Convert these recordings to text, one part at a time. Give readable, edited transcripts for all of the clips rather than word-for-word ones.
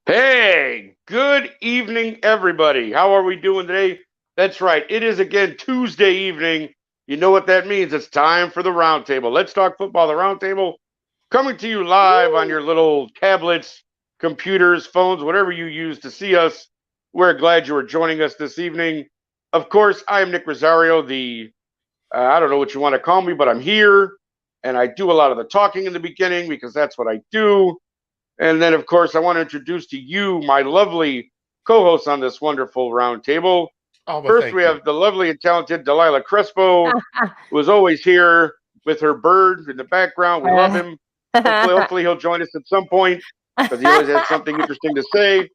Hey, good evening, everybody. How are we doing today? That's right. It is again Tuesday evening. You know what that means. It's time for the Roundtable. Let's talk football. The Roundtable coming to you live on your little tablets, computers, phones, whatever you use to see us. We're glad you are joining us this evening. Of course, I am Nick Rosario, I don't know what you want to call me, but I'm here. And I do a lot of the talking in the beginning because that's what I do. And then, of course, I want to introduce to you my lovely co-hosts on this wonderful roundtable. First, we have the lovely and talented Delilah Crespo, who is always here with her bird in the background. We love him. Hopefully he'll join us at some point because he always has something interesting to say.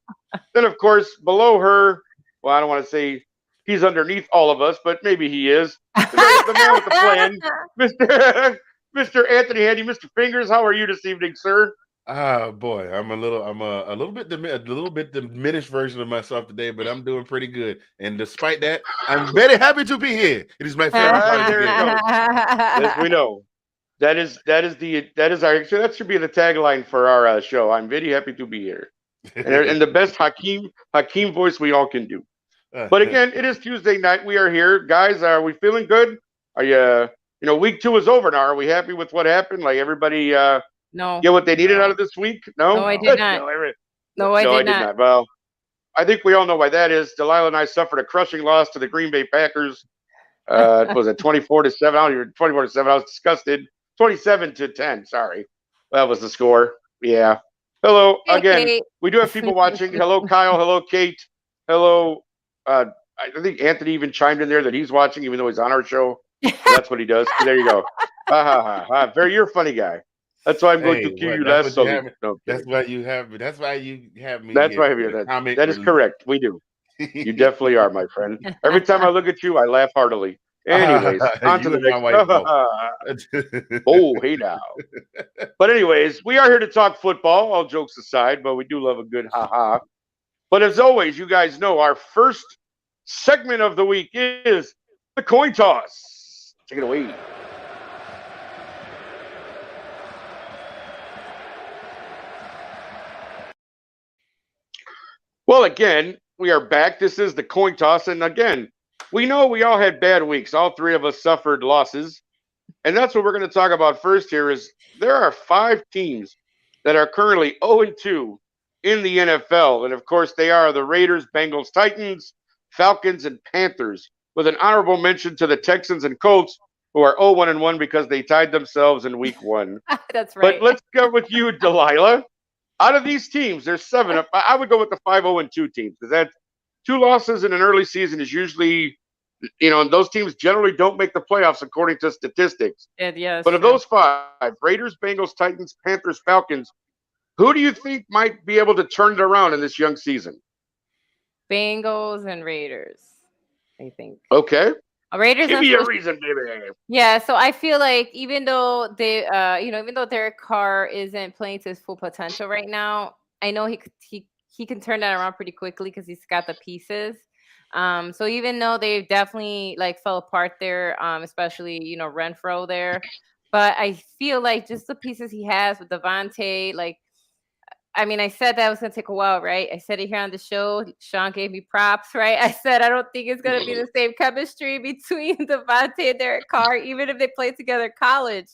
Then, of course, below her, well, I don't want to say he's underneath all of us, but maybe he is. The man with the plan, Mr. Anthony Handy, Mr. Fingers. How are you this evening, sir? Boy, I'm a little bit diminished version of myself today, but I'm doing pretty good. And despite that, I'm very happy to be here. It is my favorite part of the There you go. Yes, we know. That should be the tagline for our show. I'm very happy to be here, and the best Hakeem voice we all can do. But again, it is Tuesday night. We are here, guys. Are we feeling good? Are you? Week 2 is over now. Are we happy with what happened? Like everybody. No. Get what they needed out of this week? No? No, I did not. No, I did not. Well, I think we all know why that is. Delilah and I suffered a crushing loss to the Green Bay Packers. Was it 24-7? I don't even 24-7. I was disgusted. 27-10. Sorry, that was the score. Yeah. Hello again. Kate. We do have people watching. Hello, Kyle. Hello, Kate. Hello. I think Anthony even chimed in there that he's watching, even though he's on our show. So that's what he does. There you go. You're a funny guy. That's why I'm going to give you last salute. That's why you have me. That's why you have me. That's why I have you. That is correct. We do. You definitely are, my friend. Every time I look at you, I laugh heartily. Anyways, on to the next. Oh, hey now. But anyways, we are here to talk football, all jokes aside, but we do love a good ha-ha. But as always, you guys know our first segment of the week is the coin toss. Take it away. Well, again, we are back. This is the coin toss. And again, we know we all had bad weeks. All three of us suffered losses. And that's what we're going to talk about first here is there are 5 teams that are currently 0-2 in the NFL. And, of course, they are the Raiders, Bengals, Titans, Falcons, and Panthers, with an honorable mention to the Texans and Colts, who are 0-1 because they tied themselves in week 1. That's right. But let's go with you, Delilah. Out of these teams, there's 7. I would go with the 5-0-2 teams because that 2 losses in an early season is usually, and those teams generally don't make the playoffs according to statistics. Yes. But of those 5, Raiders, Bengals, Titans, Panthers, Falcons, who do you think might be able to turn it around in this young season? Bengals and Raiders, I think. Okay. Raiders. Give me a reason, baby. Yeah, so I feel like even though even though Derek Carr isn't playing to his full potential right now, I know he can turn that around pretty quickly because he's got the pieces. So even though they definitely fell apart there, especially Renfro there, but I feel like just the pieces he has with Devontae, I mean, I said that was going to take a while, right? I said it here on the show. Sean gave me props, right? I said I don't think it's going to be the same chemistry between Devontae and Derek Carr, even if they played together in college.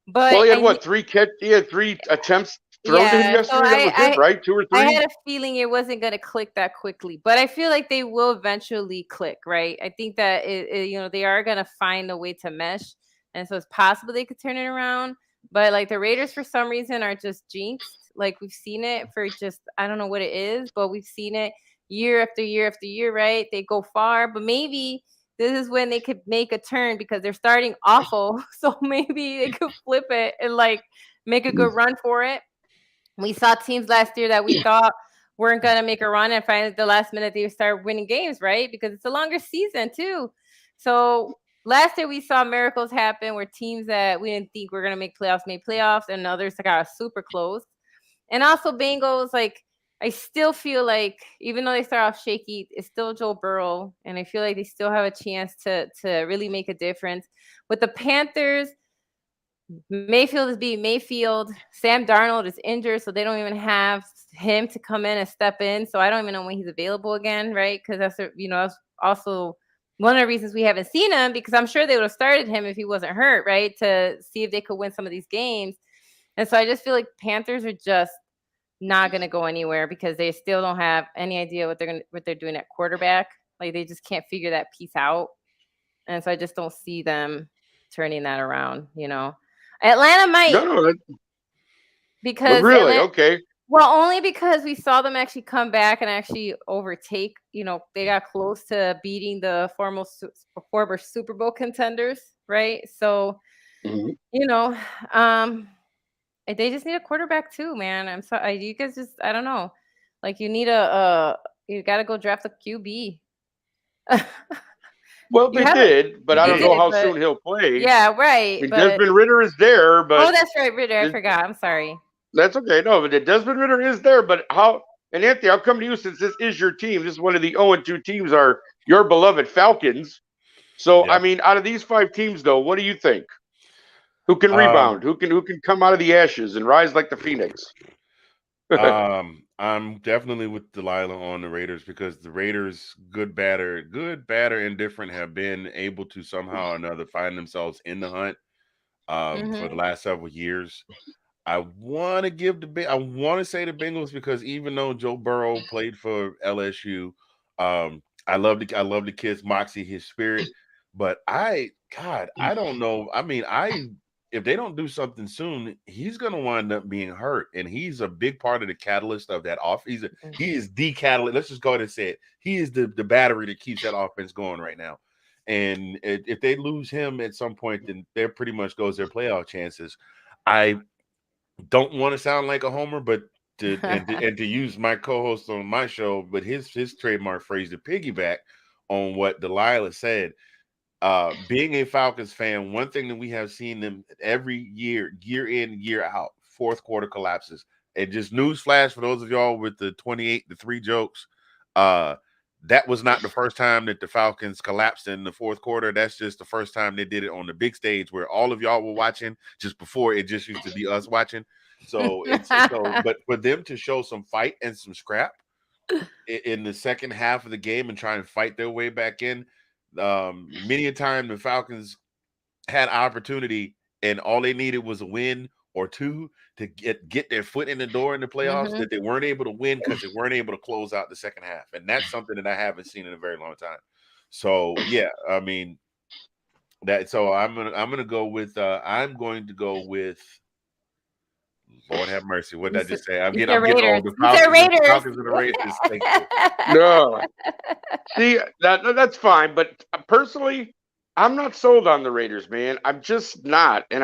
But Well, he had 3 attempts thrown to him yeah, so yesterday. That was it, right? 2 or I 3. had a feeling it wasn't going to click that quickly, but I feel like they will eventually click, right? I think that they are going to find a way to mesh, and so it's possible they could turn it around. But like the Raiders, for some reason, are just jinxed. Like we've seen it for just I don't know what it is, but we've seen it year after year after year, right? They go far, but maybe this is when they could make a turn because they're starting awful. So maybe they could flip it and like make a good run for it. We saw teams last year that we thought weren't going to make a run, and finally, at the last minute, they start winning games, right? Because it's a longer season, too. So last year, we saw miracles happen where teams that we didn't think were going to make playoffs made playoffs, and others got super close. And also, Bengals, like, I still feel like, even though they start off shaky, it's still Joe Burrow, and I feel like they still have a chance to really make a difference. With the Panthers, Mayfield is being Mayfield. Sam Darnold is injured, so they don't even have him to come in and step in. So I don't even know when he's available again, right? Because that's also one of the reasons we haven't seen him, because I'm sure they would have started him if he wasn't hurt, right? To see if they could win some of these games. And so I just feel like Panthers are just not going to go anywhere because they still don't have any idea what they're doing at quarterback. Like they just can't figure that piece out. And so I just don't see them turning that around, Atlanta might, No, because really okay. only because we saw them actually come back and actually overtake. They got close to beating the former Super Bowl contenders, right? So, Mhm. they just need a quarterback too, man. I'm sorry, you guys just I don't know, like you need you got to go draft a QB. Well, You they haven't. did, but I They don't know did, how but soon he'll play. yeah, I right. mean, But Desmond Ritter is there, oh, but that's right, Ritter. I it, forgot. I'm sorry. that's okay. No, but Desmond Ritter is there. But how? And Anthony, I'll come to you since this is your team. This is one of the 0-2 teams. Are your beloved Falcons? So, I Yeah. mean, out of these 5 teams, though, what do you think? Who can Um, rebound? Who can come out of the ashes and rise like the phoenix? I'm definitely with Delilah on the Raiders because the Raiders, good, batter, indifferent, have been able to somehow or another find themselves in the hunt for the Mm-hmm. last several years. I want I want to say the Bengals because even though Joe Burrow played for LSU, I love the kid's moxie, his spirit, but God, I don't know. I mean, if they don't do something soon, he's going to wind up being hurt, and he's a big part of the catalyst of that off. He is the catalyst. Let's just go ahead and say it. He is the battery that keeps that offense going right now. And if they lose him at some point, then there pretty much goes their playoff chances. I don't want to sound like a homer, but to use my co-host on my show, but his trademark phrase to piggyback on what Delilah said. Being a Falcons fan, one thing that we have seen them every year, year in, year out, fourth quarter collapses. And just newsflash for those of y'all with the 28-3 jokes, that was not the first time that the Falcons collapsed in the fourth quarter. That's just the first time they did it on the big stage where all of y'all were watching just before it just used to be us watching. But for them to show some fight and some scrap in the second half of the game and try and fight their way back in, many a time the Falcons had opportunity and all they needed was a win or two to get their foot in the door in the playoffs Mm-hmm. that they weren't able to win because they weren't able to close out the second half. And that's something that I haven't seen in a very long time. So yeah, I mean I'm going to go with Lord have mercy. What did I just say? You said I'm getting Raiders. old. You said The Raiders. Falcons and the Raiders. Thank you. No, see that's fine. But personally, I'm not sold on the Raiders, man. I'm just not. And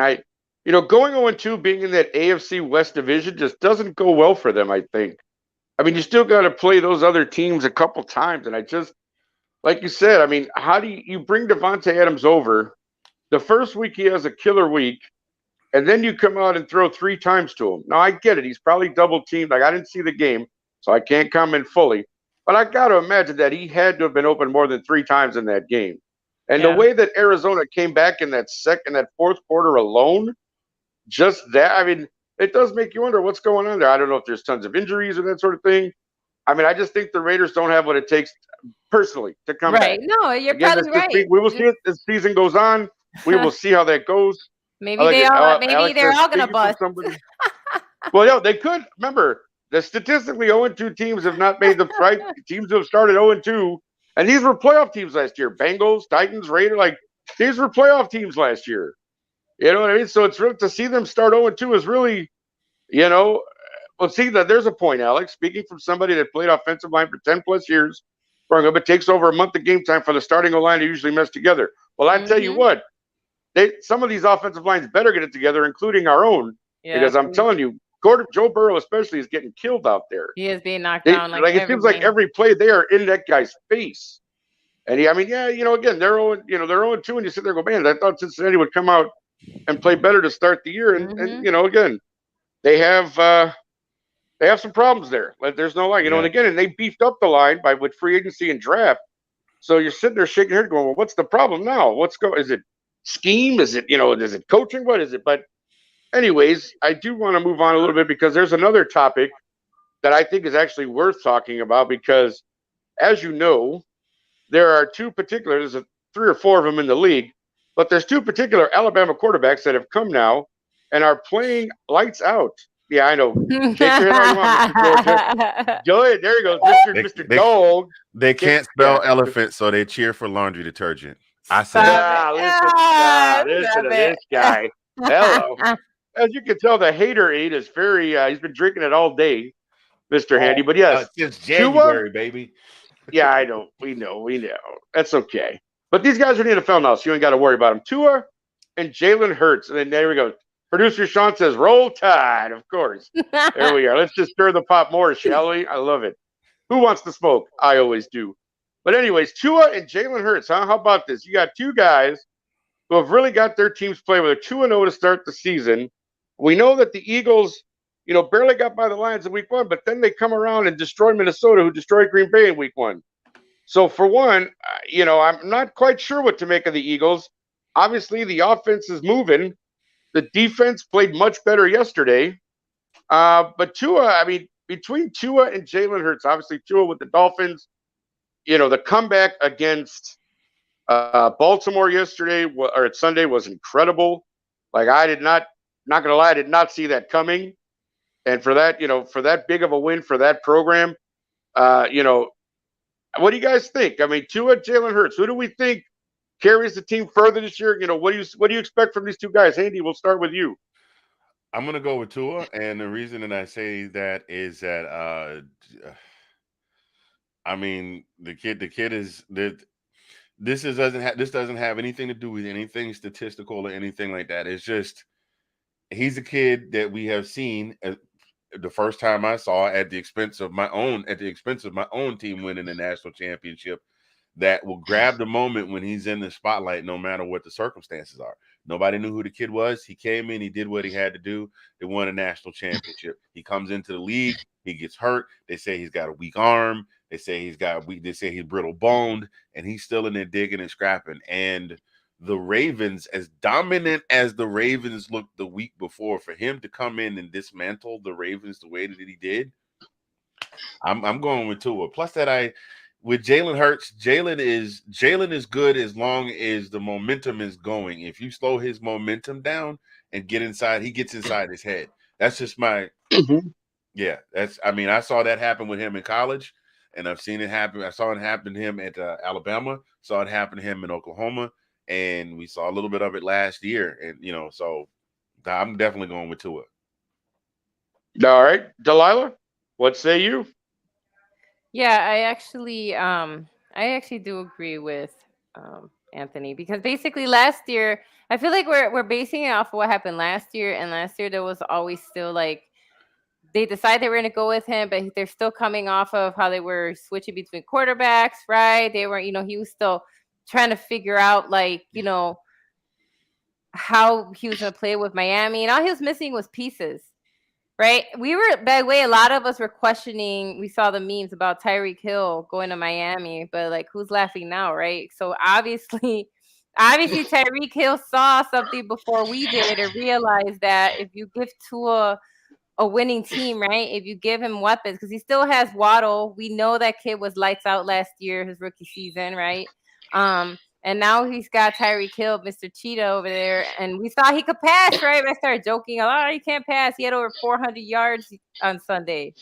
going 0-2, being in that AFC West division just doesn't go well for them. I think. I mean, you still got to play those other teams a couple times, and I just, like you said, I mean, how do you bring Devontae Adams over? The first week he has a killer week, and then you come out and throw 3 times to him. Now I get it; he's probably double teamed. Like I didn't see the game, so I can't comment fully. But I got to imagine that he had to have been open more than 3 times in that game. And the Yeah. way that Arizona came back in that fourth quarter alone, just that. I mean, it does make you wonder what's going on there. I don't know if there's tons of injuries or that sort of thing. I mean, I just think the Raiders don't have what it takes personally to come Right. back. No, you're Again, probably right. we will see it as the season goes on. We will see how that goes. I maybe like it. maybe Alex they're says, all gonna speaking from bust. somebody. Well, yeah, they could. Remember, the statistically 0-2 teams have not made the right. Teams who have started 0-2, and these were playoff teams last year. Bengals, Titans, Raiders, like these were playoff teams last year. You know what I mean? So it's really to see them start 0-2 is really, you know, well, see that there's a point, Alex. Speaking from somebody that played offensive line for 10 plus years, but it takes over a month of game time for the starting line to usually mess together. Well, I tell you Mm-hmm. what, some of these offensive lines better get it together, including our own, Yeah, because I'm telling you, Joe Burrow especially is getting killed out there. he is being knocked down like It every seems like game. every play they are in that guy's face. And I mean, yeah, again, they're 0-2, and you sit there and go, man, I thought Cincinnati would come out and play better to start the year, and Mm-hmm. again, they have some problems there. Like, there's no line, Yeah. and again, and they beefed up the line with free agency and draft. So you're sitting there shaking your head, going, well, what's the problem now? Is it scheme? Is it is it coaching? What is it? But anyways, I do want to move on a little bit because there's another topic that I think is actually worth talking about because, as you know, there are two particular, there's 3 or 4 of them in the league, but there's 2 particular Alabama quarterbacks that have come now and are playing lights out. Yeah, I know. Shake your head all you want, Mr. Georgia. Go ahead. There he goes, Mr. Dog. They can't spell elephant, so they cheer for laundry detergent. I said, Listen to this guy. Hello. As you can tell, the hater ate is very, he's been drinking it all day, Mr. Handy. But yes, since January, baby. Yeah, I know. We know. That's okay. But these guys are in the NFL now, so you ain't got to worry about them. Tua and Jaylen Hurts. And then there we go. Producer Sean says, roll tide, of course. There we are. Let's just stir the pot more, shall we? I love it. Who wants to smoke? I always do. But anyways, Tua and Jaylen Hurts, huh? How about this? You got 2 guys who have really got their teams playing with a 2-0 to start the season. We know that the Eagles, barely got by the Lions in week 1, but then they come around and destroy Minnesota, who destroyed Green Bay in week 1. So for one, I'm not quite sure what to make of the Eagles. Obviously, the offense is moving. The defense played much better yesterday. But Tua, I mean, between Tua and Jaylen Hurts, obviously Tua with the Dolphins, the comeback against Baltimore yesterday or Sunday was incredible. Like I did not gonna lie, I did not see that coming. And for that, for that big of a win for that program, what do you guys think? I mean, Tua, Jaylen Hurts, who do we think carries the team further this year? What do you expect from these 2 guys? Handy, we'll start with you. I'm gonna go with Tua, and the reason that I say that is that I mean the kid is that this doesn't have anything to do with anything statistical or anything like that. It's just he's a kid that we have seen the first time I saw at the expense of my own team winning the national championship, that will grab the moment when he's in the spotlight no matter what the circumstances are. Nobody knew who the kid was. He came in, he did what he had to do. They won a national championship. He comes into the league, he gets hurt. They say he's got a weak arm. They say he's brittle boned, and he's still in there digging and scrapping. And the Ravens, as dominant as the Ravens looked the week before, for him to come in and dismantle the Ravens the way that he did, I'm going with Tua. Plus that with Jaylen Hurts, Jaylen is good as long as the momentum is going. If you slow his momentum down and get inside, he gets inside his head. That's just my yeah. I saw that happen with him in college, and I've seen it happen. I saw it happen to him at Alabama. Saw it happen to him in Oklahoma, and we saw a little bit of it last year. And so I'm definitely going with Tua. All right, Delilah, what say you? Yeah, I actually do agree with Anthony, because basically last year I feel like we're basing it off of what happened last year, and last year there was always still like they decided they were going to go with him, but they're still coming off of how they were switching between quarterbacks, right? They were, he was still trying to figure out how he was going to play with Miami, and all he was missing was pieces. Right. We were, by the way, a lot of us were questioning. We saw the memes about Tyreek Hill going to Miami, but who's laughing now? Right. So obviously, obviously Tyreek Hill saw something before we did and realized that if you give Tua a winning team, right? If you give him weapons, because he still has Waddle. We know that kid was lights out last year, his rookie season, right? And now he's got Tyreek Hill, Mr. Cheetah over there, and we saw he could pass, right? I started joking, oh, he can't pass. He had over 400 yards on Sunday.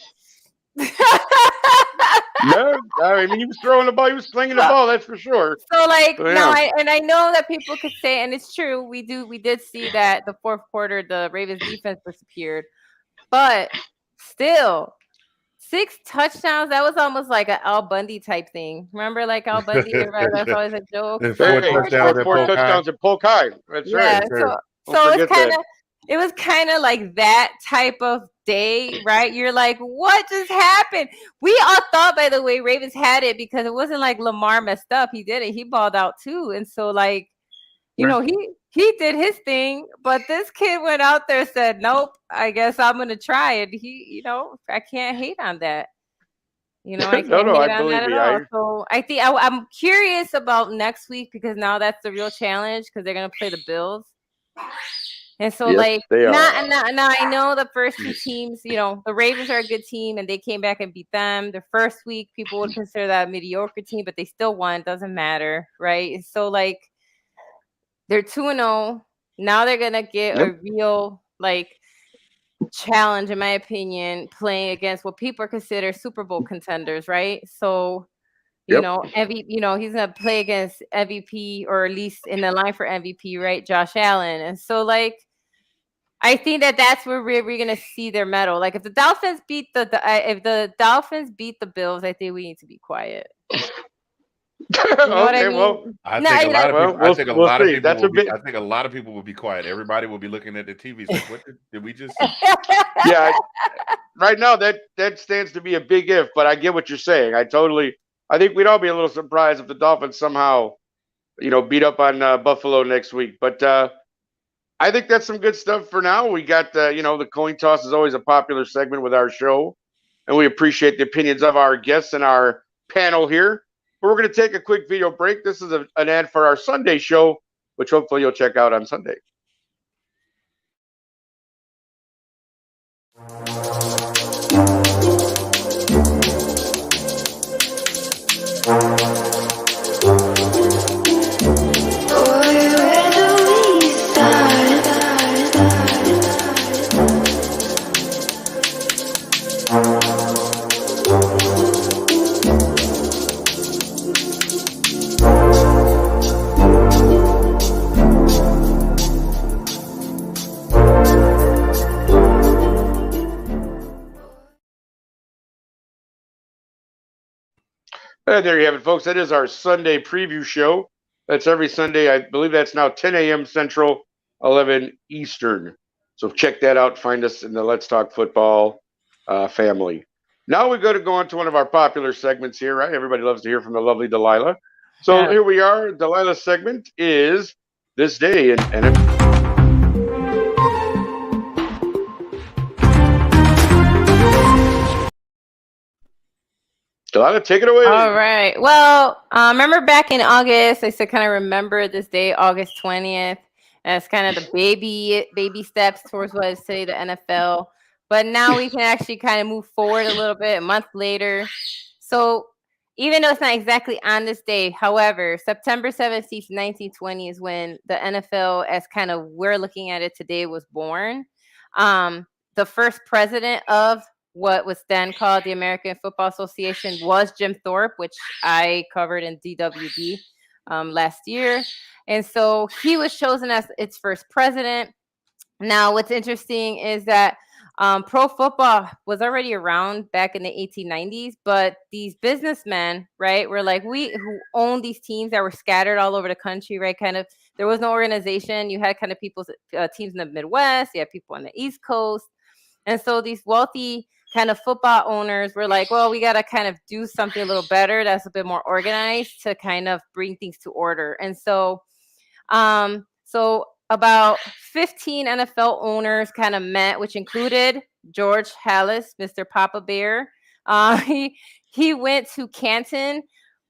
No, I mean he was throwing the ball, he was slinging the ball, that's for sure. So like So, yeah. now, I know that people could say, and it's true, we did see that the fourth quarter the Ravens defense disappeared, but still 6 touchdowns. That was almost like an Al Bundy type thing. Remember, like Al Bundy, that's always a joke. And Hey, 4 touchdowns four touchdowns at Polk High. That's Yeah, right. Sure. so it was kind of like that type of day, right? You're like, what just happened? We all thought, by the way, Ravens had it because it wasn't like Lamar messed up. He did it. He balled out too. And so like, you know, he did his thing, but this kid went out there and said, nope, I guess I'm going to try it. I can't hate on that. I can't hate on that at all. So I think I'm curious about next week because now that's the real challenge because they're going to play the Bills. And so, yes, they are. Now I know the first 2 teams, the Ravens are a good team and they came back and beat them. The first week, people would consider that a mediocre team, but they still won. Doesn't matter, right? So, like, they're 2-0. Now they're going to get a real, like, challenge, in my opinion, playing against what people consider Super Bowl contenders, right? So, he's gonna play against MVP or at least in the line for MVP, right? Josh Allen. And so, like, I think that's where we're gonna see their medal. Like, if the Dolphins beat the Bills, I think we need to be quiet. You know what I mean? Well, I think a lot of people will be quiet. Everybody will be looking at the TVs like, what did we just see? Yeah, right now that stands to be a big if, but I get what you're saying. I think we'd all be a little surprised if the Dolphins somehow, beat up on Buffalo next week. But I think that's some good stuff for now. We got, the coin toss is always a popular segment with our show, and we appreciate the opinions of our guests and our panel here. But we're going to take a quick video break. This is an ad for our Sunday show, which hopefully you'll check out on Sunday. And there you have it, folks. That is our Sunday preview show. That's every Sunday. I believe that's now 10 a.m. Central, 11 Eastern. So check that out. Find us in the Let's Talk Football family. Now we're going to go on to one of our popular segments here, right? Everybody loves to hear from the lovely Delilah. So Here we are. Delilah's segment is This Day in NFL. Delilah, take it away. All right. Well, remember back in August, I said kind of remember this day, August 20th, as kind of the baby steps towards what is today the NFL. But now we can actually kind of move forward a little bit a month later. So even though it's not exactly on this day, however, September 17th, 1920 is when the NFL, as kind of we're looking at it today, was born. The first president of what was then called the American Football Association was Jim Thorpe, which I covered in DWD last year. And so he was chosen as its first president. Now, what's interesting is that pro football was already around back in the 1890s, but these businessmen, right, were like, who owned these teams that were scattered all over the country, right? Kind of, there was no organization. You had kind of people's teams in the Midwest. You had people on the East Coast. And so these wealthy kind of football owners were like, well, we got to kind of do something a little better that's a bit more organized to kind of bring things to order. And so, about 15 NFL owners kind of met, which included George Halas, Mr. Papa Bear. He went to Canton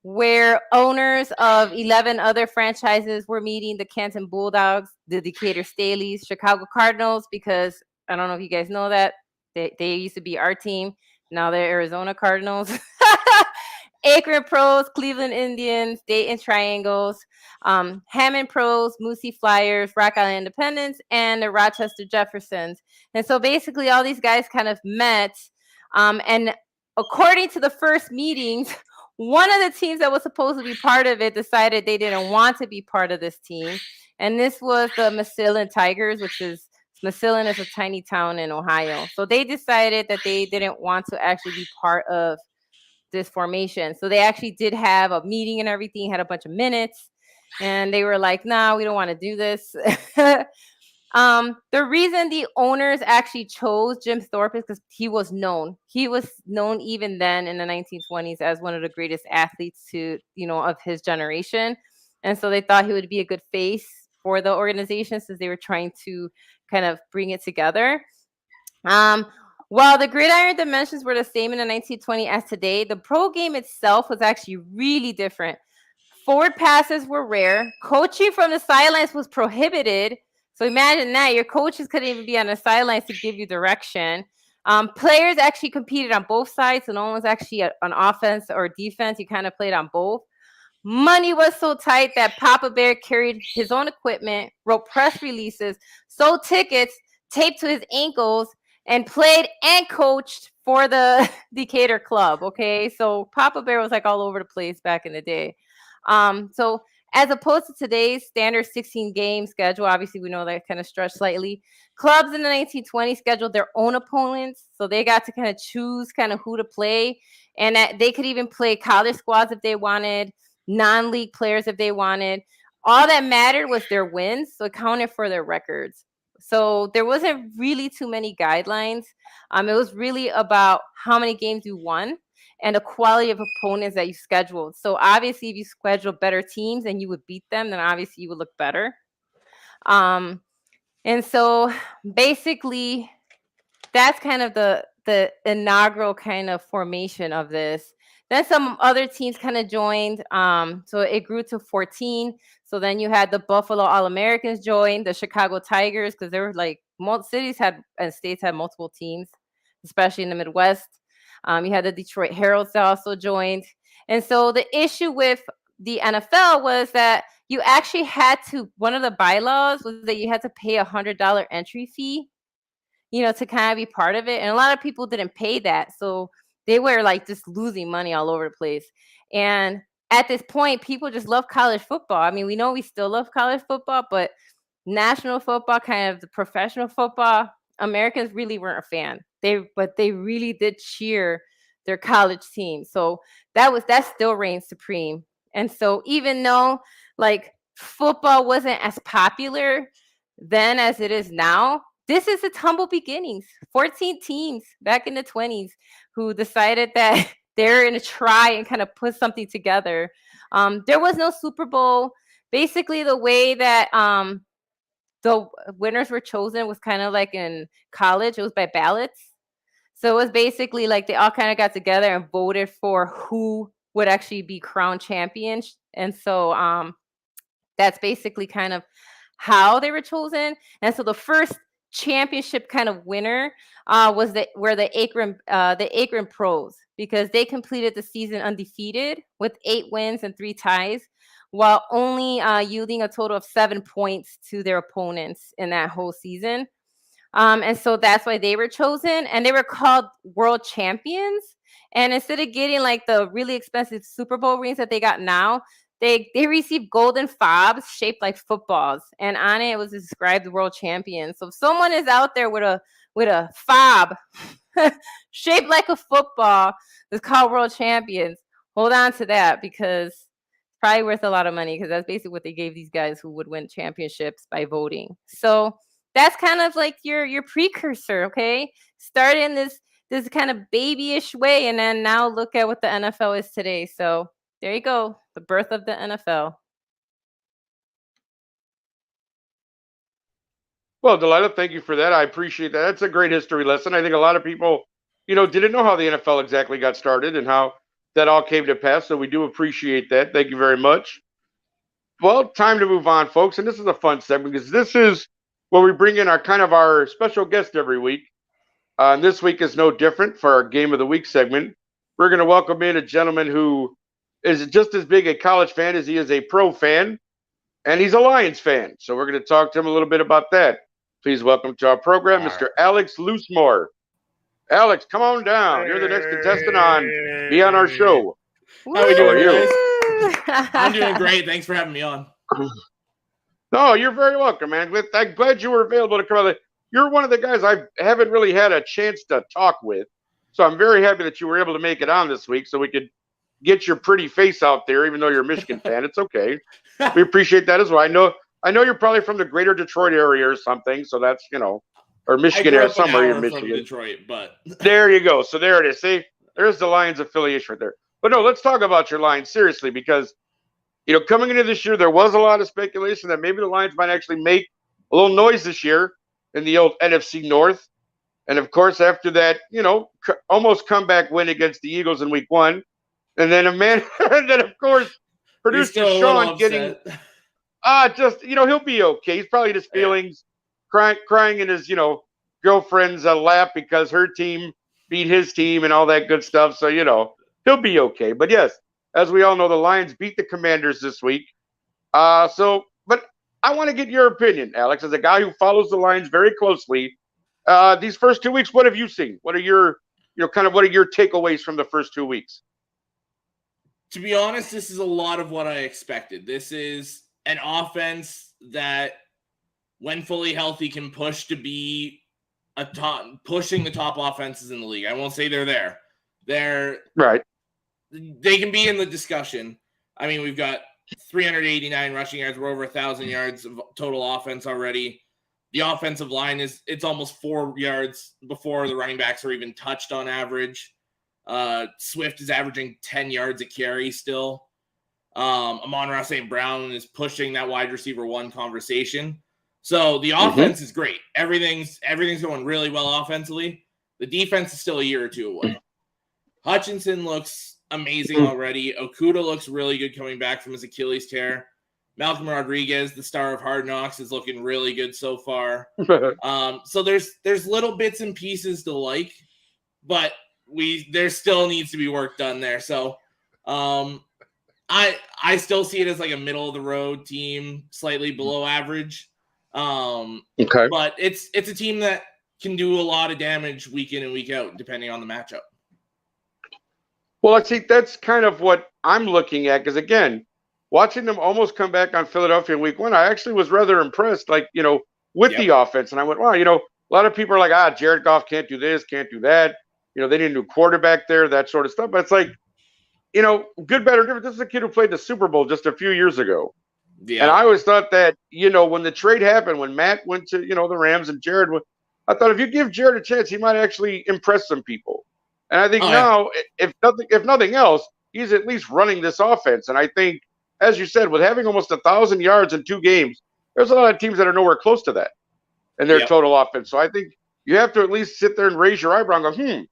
where owners of 11 other franchises were meeting: the Canton Bulldogs, the Decatur Staleys, Chicago Cardinals, because I don't know if you guys know that they used to be our team. Now they're Arizona Cardinals. Akron Pros, Cleveland Indians, Dayton Triangles, Hammond Pros, Moosey Flyers, Rock Island Independence, and the Rochester Jeffersons. And so basically all these guys kind of met, and according to the first meetings, one of the teams that was supposed to be part of it decided they didn't want to be part of this team. And this was the Massillon Tigers, which is Massillon is a tiny town in Ohio. So they decided that they didn't want to actually be part of this formation. So they actually did have a meeting and everything, had a bunch of minutes, and they were like, "Nah, we don't want to do this." The reason the owners actually chose Jim Thorpe is because he was known. He was known even then in the 1920s as one of the greatest athletes of his generation. And so they thought he would be a good face for the organization since they were trying to kind of bring it together. While the gridiron dimensions were the same in the 1920s as today, the pro game itself was actually really different. Forward passes were rare. Coaching from the sidelines was prohibited. So imagine that. Your coaches couldn't even be on the sidelines to give you direction. Players actually competed on both sides, so no one was actually on offense or defense. You kind of played on both. Money was so tight that Papa Bear carried his own equipment, wrote press releases, sold tickets, taped to his ankles, and played and coached for the Decatur club. Okay, so Papa Bear was like all over the place back in the day. So as opposed to today's standard 16 game schedule, obviously we know that kind of stretched slightly. Clubs in the 1920s scheduled their own opponents, so they got to kind of choose kind of who to play, and that they could even play college squads if they wanted, non-league players if they wanted. All that mattered was their wins, so it counted for their records. So there wasn't really too many guidelines. It was really about how many games you won and the quality of opponents that you scheduled. So obviously, if you schedule better teams and you would beat them, then obviously you would look better. And so basically, that's kind of the inaugural kind of formation of this. Then some other teams kind of joined. So it grew to 14. So then you had the Buffalo All-Americans join, the Chicago Tigers, because there were like cities had and states had multiple teams, especially in the Midwest. You had the Detroit Heralds that also joined. And so the issue with the NFL was that you actually had to, one of the bylaws was that you had to pay $100 entry fee, to kind of be part of it. And a lot of people didn't pay that. So they were like just losing money all over the place. And at this point, people just love college football. I mean, we know we still love college football, but national football, kind of the professional football, Americans really weren't a fan. But they really did cheer their college team. So that still reigned supreme. And so even though like football wasn't as popular then as it is now, this is its humble beginnings. 14 teams back in the 20s who decided that they're going to try and kind of put something together. There was no Super Bowl. Basically, the way that the winners were chosen was kind of like in college. It was by ballots. So it was basically like they all kind of got together and voted for who would actually be crowned champions. And so that's basically kind of how they were chosen. And so the first championship kind of winner was the Akron Pros, because they completed the season undefeated with 8 wins and 3 ties, while only yielding a total of 7 points to their opponents in that whole season. And so that's why they were chosen, and they were called world champions. And instead of getting like the really expensive Super Bowl rings that they got now, they received golden fobs shaped like footballs, and on it was described world champion. So if someone is out there with a fob shaped like a football that's called world champions, hold on to that, because it's probably worth a lot of money, because that's basically what they gave these guys who would win championships by voting. So that's kind of like your precursor, okay? Start in this kind of babyish way, and then now look at what the NFL is today. So there you go, the birth of the NFL. Well, Delilah, thank you for that. I appreciate that. That's a great history lesson. I think a lot of people, didn't know how the NFL exactly got started and how that all came to pass. So we do appreciate that. Thank you very much. Well, time to move on, folks. And this is a fun segment because this is where we bring in our special guest every week. And this week is no different for our Game of the Week segment. We're going to welcome in a gentleman who is just as big a college fan as he is a pro fan, and he's a Lions fan. So we're going to talk to him a little bit about that. Please welcome to our program, Mr. Alex Loosemore. Alex, come on down. You're the next contestant on. Be on our show. How are we doing, you? guys? I'm doing great. Thanks for having me on. No, you're very welcome, man. I'm glad you were available to come on. You're one of the guys I haven't really had a chance to talk with. So I'm very happy that you were able to make it on this week so we could get your pretty face out there, even though you're a Michigan fan. It's okay. We appreciate that as well. I know you're probably from the greater Detroit area or something. So that's, or Michigan area, somewhere in Michigan. Detroit, but there you go. So there it is. See, there's the Lions affiliation right there. But no, let's talk about your Lions seriously because, coming into this year, there was a lot of speculation that maybe the Lions might actually make a little noise this year in the old NFC North. And of course, after that, almost comeback win against the Eagles in week 1. And then and then of course, producer Sean getting, he'll be okay. He's probably in his feelings, crying in his, girlfriend's lap because her team beat his team and all that good stuff. So, he'll be okay. But yes, as we all know, the Lions beat the Commanders this week. But I want to get your opinion, Alex, as a guy who follows the Lions very closely. These first 2 weeks, what have you seen? What are your, what are your takeaways from the first 2 weeks? To be honest, this is a lot of what I expected. This is an offense that, when fully healthy, can push to be pushing the top offenses in the league. I won't say they're there. They're right. They can be in the discussion. I mean, we've got 389 rushing yards. We're over 1,000 yards of total offense already. The offensive line it's almost 4 yards before the running backs are even touched on average. Swift is averaging 10 yards a carry still. Amon-Ra St. Brown is pushing that wide receiver 1 conversation. So the offense is great. Everything's going really well offensively. The defense is still a year or 2 away. Hutchinson looks amazing already. Okudah looks really good coming back from his Achilles tear. Malcolm Rodriguez, the star of Hard Knocks, is looking really good so far. So there's little bits and pieces to like, but there still needs to be work done there. So I still see it as like a middle of the road team, slightly below average. Okay. But it's a team that can do a lot of damage week in and week out, depending on the matchup. Well, I think that's kind of what I'm looking at, because again, watching them almost come back on Philadelphia in week 1, I actually was rather impressed, with the offense. And I went, wow, a lot of people are like, Jared Goff can't do this, can't do that. They need a new quarterback there, that sort of stuff. But it's like, good, better, different. This is a kid who played the Super Bowl just a few years ago. Yeah. And I always thought that, when the trade happened, when Matt went to, the Rams and Jared went, I thought if you give Jared a chance, he might actually impress some people. And I think now, if nothing else, he's at least running this offense. And I think, as you said, with having almost 1,000 yards in 2 games, there's a lot of teams that are nowhere close to that in their total offense. So I think you have to at least sit there and raise your eyebrow and go,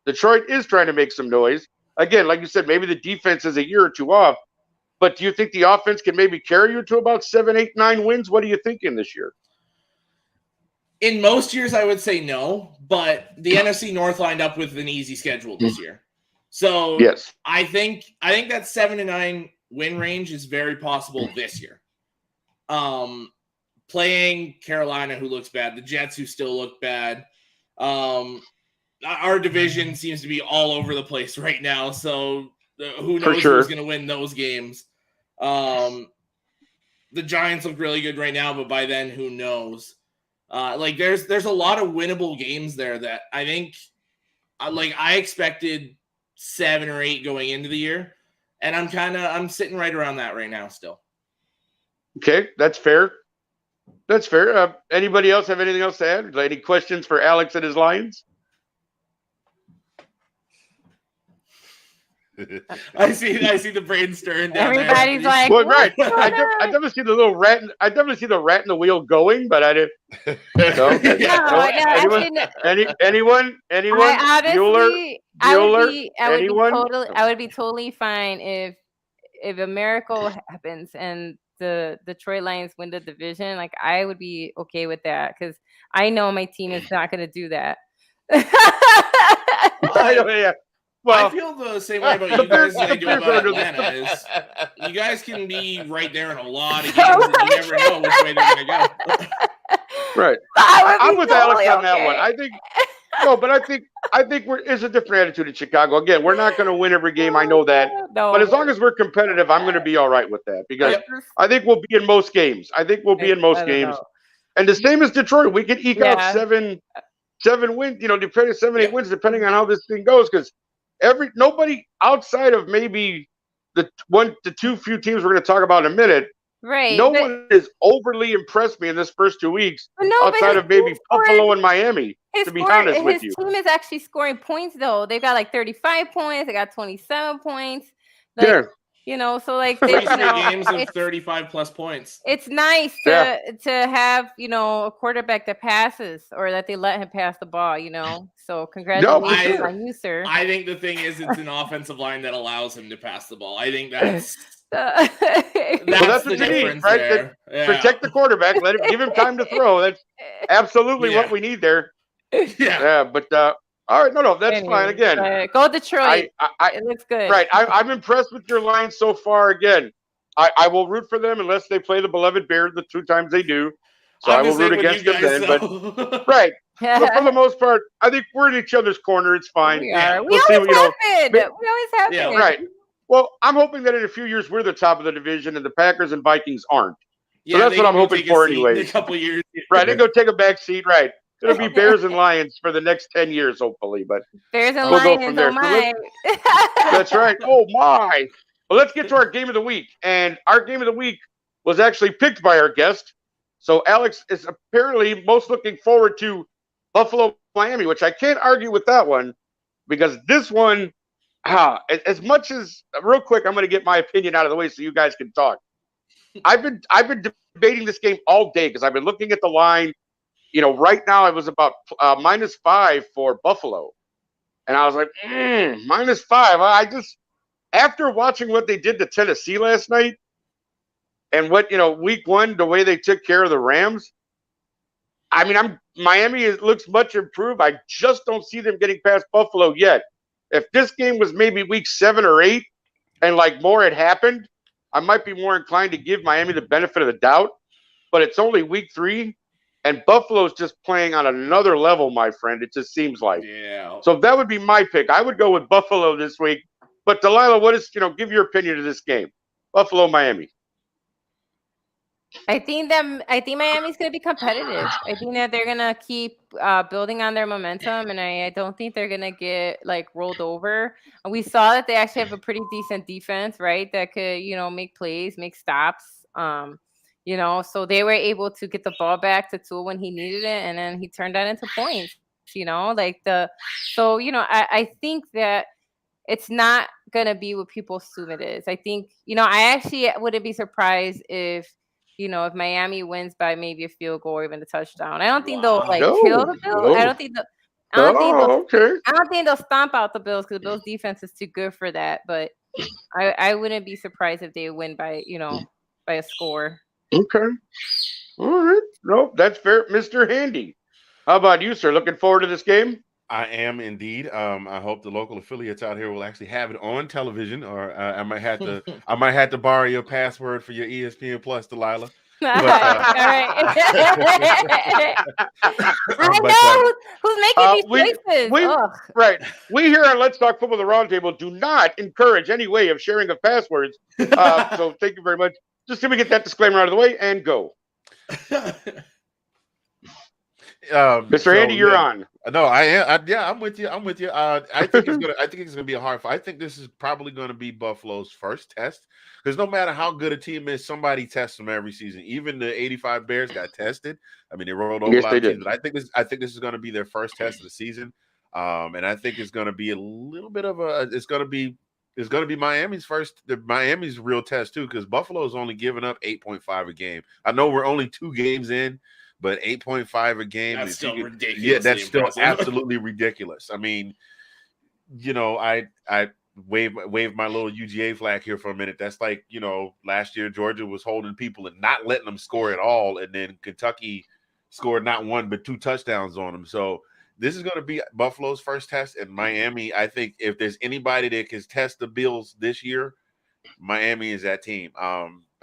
Detroit is trying to make some noise. Again, like you said, maybe the defense is a year or 2 off. But do you think the offense can maybe carry you to about 7, 8, 9 wins? What are you thinking this year? In most years, I would say no, but the NFC North lined up with an easy schedule this year. So yes, I think that 7 to 9 win range is very possible this year. Playing Carolina, who looks bad, the Jets, who still look bad. Our division seems to be all over the place right now, so who knows who's going to win those games. The Giants look really good right now, but by then, who knows? There's a lot of winnable games there that I think, I expected 7 or 8 going into the year, and I'm sitting right around that right now still. Okay, that's fair. That's fair. Anybody else have anything else to add? Any questions for Alex and his Lions? I see the brain stirring down Everybody's there. like, well, right. I definitely see the little rat. I definitely see the rat in the wheel going, but I didn't. No. Anyone? I honestly, I would Bueller, be anyone? totally fine if a miracle happens and the Detroit Lions win the division. Like I would be okay with that because I know my team is not going to do that. Yeah. Well, I feel the same way about you guys as I do about Atlanta. Is you guys can be right there in a lot of games, and you never know which way they're going to go. right. I'm with Alex on that one. I think no, but I think it's a different attitude in Chicago. Again, we're not going to win every game. I know that, but as long as we're competitive, I'm going to be all right with that because I think we'll be in most games. And the same as Detroit, we can eke out seven wins. Depending 7-8 wins, depending on how this thing goes. Because nobody outside of maybe the two few teams we're going to talk about in a minute. Right. No one has overly impressed me in this first 2 weeks outside of maybe Buffalo and Miami, to be honest with you. His team is actually scoring points, though. They've got like 35 points. They got 27 points. So like 3 straight games of 35+ points. It's nice to have, a quarterback that passes or that they let him pass the ball, So congratulations on you, sir. I think the thing is it's an offensive line that allows him to pass the ball. I think that's that's the difference right? there. Protect the quarterback. Give him time to throw. That's absolutely what we need there. Yeah, but all right, no, that's fine. Again, go Detroit. It looks good. Right, I'm impressed with your Lions so far. Again, I will root for them unless they play the beloved Bears the 2 times they do. So I will root against them then. But right, but for the most part, I think we're in each other's corner. It's fine. We are. We always have been. Yeah, right. Well, I'm hoping that in a few years we're the top of the division and the Packers and Vikings aren't. So that's what I'm hoping for anyway. In a couple years. Right, they go take a back seat. Right. It'll be Bears and Lions for the next 10 years, hopefully. But Bears and we'll Lions, go from there. oh my. That's right. Oh my. Well, let's get to our game of the week. And our game of the week was actually picked by our guest. So Alex is apparently most looking forward to Buffalo, Miami, which I can't argue with that one because this one, as much as real quick, I'm going to get my opinion out of the way so you guys can talk. I've been debating this game all day because I've been looking at the line. Right now it was about -5 for Buffalo. And I was like, -5. After watching what they did to Tennessee last night and what, week 1, the way they took care of the Rams, Miami looks much improved. I just don't see them getting past Buffalo yet. If this game was maybe week 7 or 8 and like more had happened, I might be more inclined to give Miami the benefit of the doubt. But it's only week 3. And Buffalo's just playing on another level, my friend. It just seems like. Yeah. So that would be my pick. I would go with Buffalo this week. But Delilah, give your opinion of this game. Buffalo, Miami. I think Miami's going to be competitive. I think that they're going to keep building on their momentum, and I don't think they're going to get rolled over. And we saw that they actually have a pretty decent defense, right? That could make plays, make stops. So they were able to get the ball back to Tua when he needed it, and then he turned that into points. I think that it's not gonna be what people assume it is. I think, I actually wouldn't be surprised if Miami wins by maybe a field goal or even a touchdown. I don't think they'll kill the Bills. I don't think they'll stomp out the Bills because the Bills defense is too good for that. But I wouldn't be surprised if they win by by a score. Okay. All right. Nope, that's fair. Mr. Handy. How about you, sir? Looking forward to this game? I am indeed. I hope the local affiliates out here will actually have it on television, or I might have to borrow your password for your ESPN Plus, Delilah. All right. I know who's making these choices. Right. We here on Let's Talk Football, the Roundtable, do not encourage any way of sharing of passwords. So thank you very much. Just let me get that disclaimer out of the way and go. Mr. Andy, you're on. No, I am. I'm with you. I think it's gonna be a hard fight. I think this is probably going to be Buffalo's first test because no matter how good a team is, somebody tests them every season. Even the '85 Bears got tested. They rolled over a lot of teams. But I think this is going to be their first test of the season, and I think it's going to be a little bit of a. It's going to be Miami's real test too because Buffalo's only giving up 8.5 a game. I know we're only 2 games in. But 8.5 a game. That's still ridiculous. Yeah, that's still absolutely ridiculous. I wave my little UGA flag here for a minute. That's like, last year Georgia was holding people and not letting them score at all, and then Kentucky scored not one but 2 touchdowns on them. So this is going to be Buffalo's first test, and Miami, I think if there's anybody that can test the Bills this year, Miami is that team.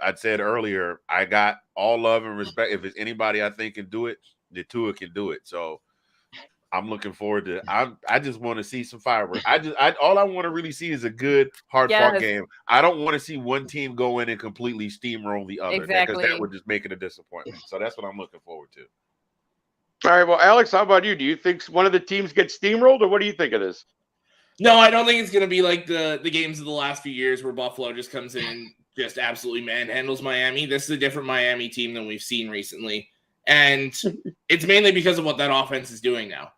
I'd said earlier, I got all love and respect. If it's anybody I think can do it, the Tua can do it. So I'm looking forward to. I just want to see some fireworks. All I want to really see is a good, hard-fought game. I don't want to see one team go in and completely steamroll the other, because that would just make it a disappointment. So that's what I'm looking forward to. All right, well, Alex, how about you? Do you think one of the teams gets steamrolled, or what do you think of this? No, I don't think it's going to be like the games of the last few years where Buffalo just comes in and just absolutely manhandles Miami. This is a different Miami team than we've seen recently, and it's mainly because of what that offense is doing now.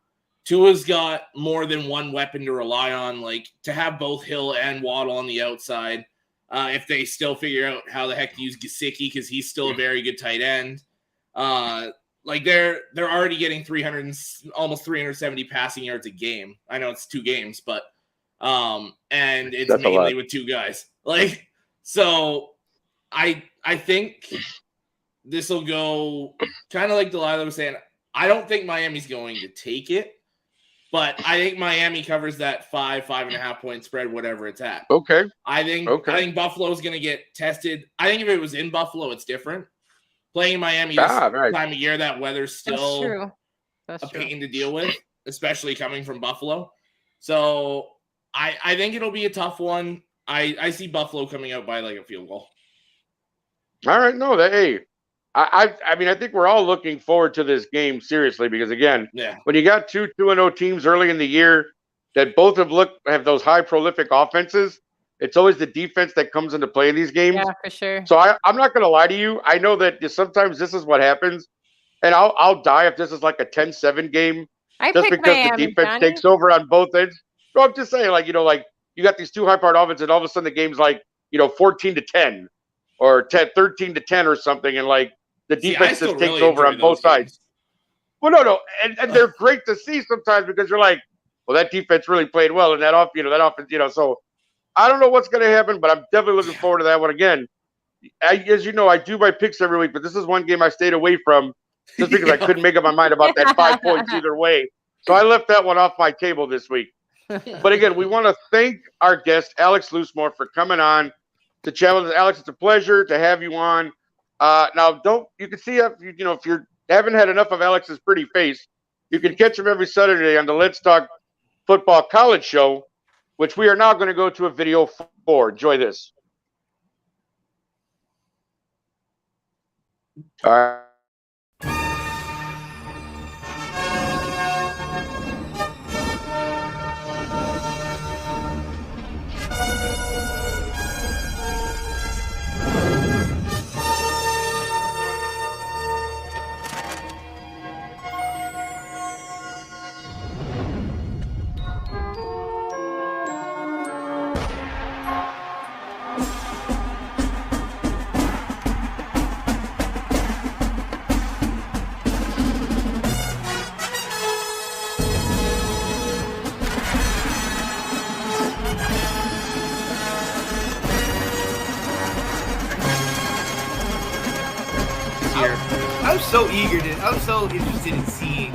Tua's got more than one weapon to rely on, like to have both Hill and Waddle on the outside. If they still figure out how the heck to use Gesicki, because he's still a very good tight end. Like they're already getting almost 370 passing yards a game. I know it's 2 games, but and it's That's mainly with 2 guys. Like, so I think this will go kind of like Delilah was saying. I don't think Miami's going to take it, but I think Miami covers that 5.5 point spread, whatever it's at. Okay. I think Buffalo's going to get tested. I think if it was in Buffalo, it's different. Playing in Miami this time of year, that weather's still a pain to deal with, especially coming from Buffalo. So I think it'll be a tough one. I see Buffalo coming out by like a field goal. All right, no, I mean, I think we're all looking forward to this game seriously, because again, when you got 2-0 teams early in the year that both have those high prolific offenses, it's always the defense that comes into play in these games. Yeah, for sure. So I'm not going to lie to you. I know that sometimes this is what happens, and I'll die if this is like a 10-7 game, just because Miami, the defense takes over on both ends. So I'm just saying, like, you got these 2 high-powered offenses, and all of a sudden the game's like, 14-10 or 13-10 or something, and like the defense just takes over on both sides. Well, no, and they're great to see sometimes, because you're like, well, that defense really played well, and that offense, so. I don't know what's going to happen, but I'm definitely looking forward to that one again. As you know, I do my picks every week, but this is one game I stayed away from just because I couldn't make up my mind about that 5 points either way. So I left that one off my table this week. But again, we want to thank our guest, Alex Loosemore, for coming on to chat with us. Alex, it's a pleasure to have you on. Now, you can see if you haven't had enough of Alex's pretty face, you can catch him every Saturday on the Let's Talk Football College Show, which we are now going to go to a video for. Enjoy this. All right. I was so interested in seeing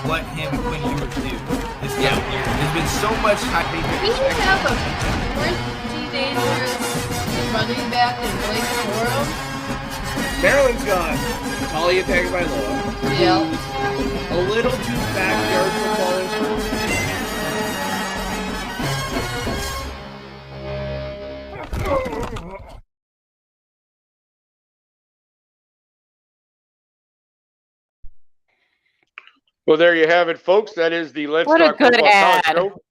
what him and Quinn Ewers do this year. There's been so much hype. We should have a pretty dangerous running back in Blake Corum. Maryland's gone. Talia tagged by Loa. Yeah. A little too backyard football. Well, there you have it, folks. That is the Let's Talk Football College Show.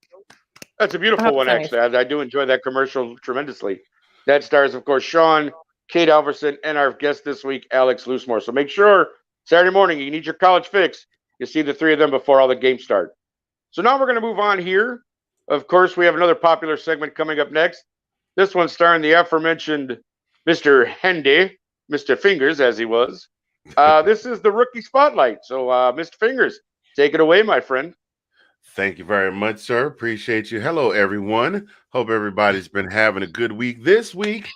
That's a beautiful one, actually. I do enjoy that commercial tremendously. That stars, of course, Sean, Kate Alverson, and our guest this week, Alex Loosemore. So make sure Saturday morning you need your college fix. You see the 3 of them before all the games start. So now we're going to move on here. Of course, we have another popular segment coming up next. This one starring the aforementioned Mr. Hendy, Mr. Fingers, as he was. This is the Rookie Spotlight. So, Mr. Fingers, take it away, my friend. Thank you very much, sir. Appreciate you. Hello, everyone. Hope everybody's been having a good week. This week,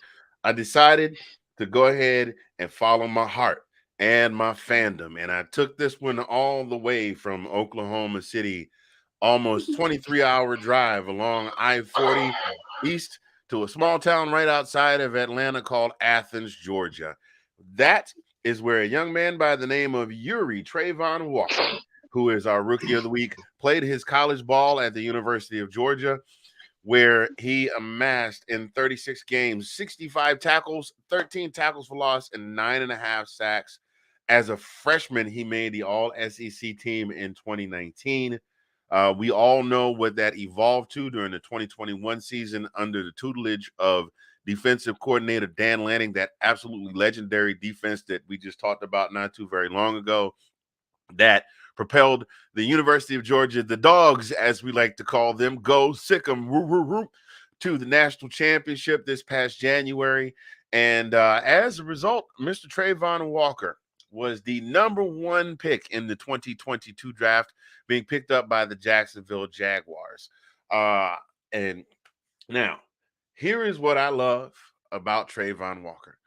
I decided to go ahead and follow my heart and my fandom. And I took this one all the way from Oklahoma City, almost 23-hour drive along I-40 east to a small town right outside of Atlanta called Athens, Georgia. That is where a young man by the name of Yuri Trayvon Walker, who is our rookie of the week, played his college ball at the University of Georgia, where he amassed in 36 games 65 tackles, 13 tackles for loss, and 9.5 sacks. As a freshman, he made the All-SEC team in 2019. We all know what that evolved to during the 2021 season under the tutelage of defensive coordinator Dan Lanning, that absolutely legendary defense that we just talked about not too very long ago, that propelled the University of Georgia, the Dogs, as we like to call them, go sick 'em, to the national championship this past January. And as a result, Mr. Trayvon Walker was the number 1 pick in the 2022 draft, being picked up by the Jacksonville Jaguars. And now, here is what I love about Trayvon Walker.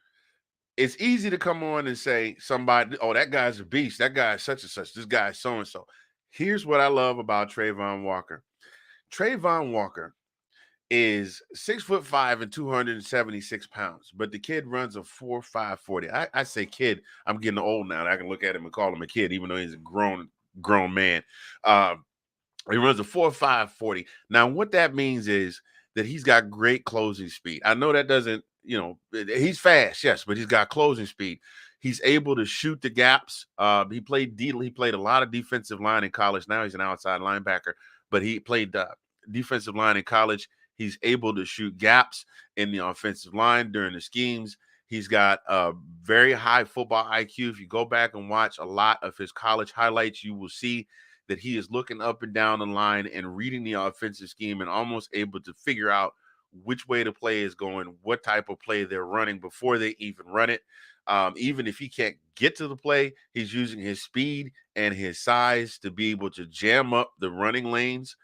It's easy to come on and say somebody, oh, that guy's a beast. That guy is such and such. This guy is so-and-so. Here's what I love about Trayvon Walker. Trayvon Walker is 6'5" and 276 pounds, but the kid runs a 4.5 40. I say kid, I'm getting old now. I can look at him and call him a kid, even though he's a grown man. He runs a 4.5 40. Now, what that means is that he's got great closing speed. I know that doesn't, he's fast, yes, but he's got closing speed. He's able to shoot the gaps. He played a lot of defensive line in college. Now he's an outside linebacker, but he played defensive line in college. He's able to shoot gaps in the offensive line during the schemes. He's got a very high football IQ. If you go back and watch a lot of his college highlights, you will see that he is looking up and down the line and reading the offensive scheme and almost able to figure out which way the play is going, what type of play they're running before they even run it. Even if he can't get to the play, he's using his speed and his size to be able to jam up the running lanes.